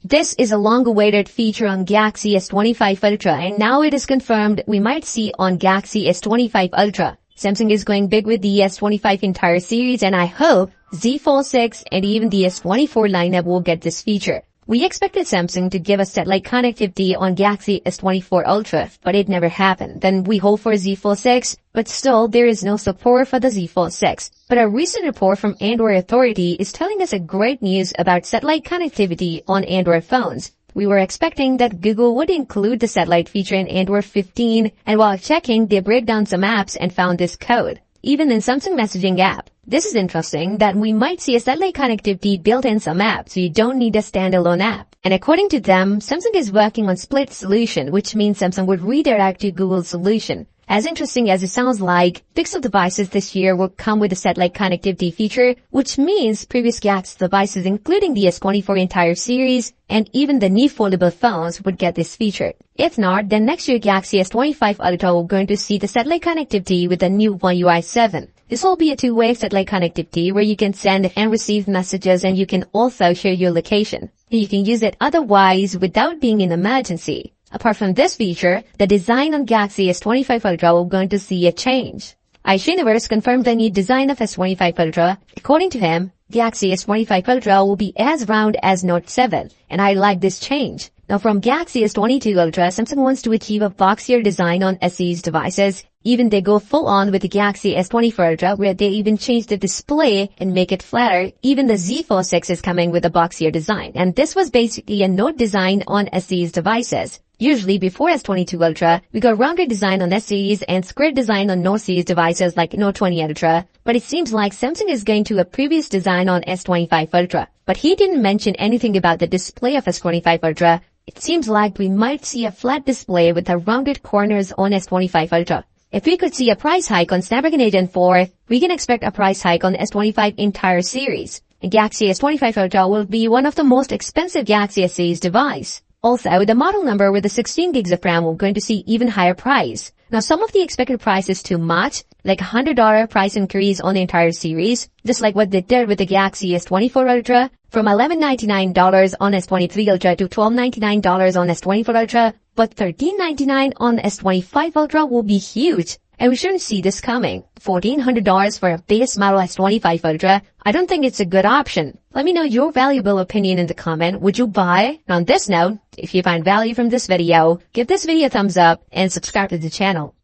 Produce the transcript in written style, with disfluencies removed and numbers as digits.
This is a long-awaited feature on Galaxy S25 Ultra, and now it is confirmed we might see on Galaxy S25 Ultra. Samsung is going big with the S25 entire series, and I hope Z Fold 6 and even the S24 lineup will get this feature. We expected Samsung to give us satellite connectivity on Galaxy S24 Ultra, but it never happened. Then we hope for Z Fold 6, but still there is no support for the Z Fold 6. But a recent report from Android Authority is telling us a great news about satellite connectivity on Android phones. We were expecting that Google would include the satellite feature in Android 15, and while checking, they break down some apps and found this code, even in Samsung messaging app. This is interesting that we might see a satellite connectivity built in some apps, so you don't need a standalone app. And according to them, Samsung is working on split solution, which means Samsung would redirect to Google's solution. As interesting as it sounds like, Pixel devices this year will come with a satellite connectivity feature, which means previous Galaxy devices including the S24 entire series and even the new foldable phones would get this feature. If not, then next year Galaxy S25 Ultra will going to see the satellite connectivity with the new One UI 7. This will be a two-way satellite connectivity where you can send and receive messages, and you can also share your location. You can use it otherwise without being in emergency. Apart from this feature, the design on Galaxy S25 Ultra will going to see a change. Ice Universe confirmed the new design of S25 Ultra. According to him, Galaxy S25 Ultra will be as round as Note 7, and I like this change. Now from Galaxy S22 Ultra, Samsung wants to achieve a boxier design on SE's devices. Even they go full on with the Galaxy S24 Ultra, where they even change the display and make it flatter. Even the Z Fold 6 is coming with a boxier design, and this was basically a Note design on SE's devices. Usually before S22 Ultra, we got rounded design on SEs and square design on Note series devices like Note 20 Ultra, but it seems like Samsung is going to a previous design on S25 Ultra. But he didn't mention anything about the display of S25 Ultra. It seems like we might see a flat display with the rounded corners on S25 Ultra. If we could see a price hike on Snapdragon 8 Gen 4, we can expect a price hike on S25 entire series. And Galaxy S25 Ultra will be one of the most expensive Galaxy SE's device. Also, the model number with the 16 gigs of RAM will going to see even higher price. Now, some of the expected price is too much, like $100 price increase on the entire series, just like what they did with the Galaxy S24 Ultra, from $1199 on S23 Ultra to $1299 on S24 Ultra, but $1399 on S25 Ultra will be huge. And we shouldn't see this coming. $1,400 for a base model S25 Ultra, I don't think it's a good option. Let me know your valuable opinion in the comment. Would you buy? And on this note, if you find value from this video, give this video a thumbs up and subscribe to the channel.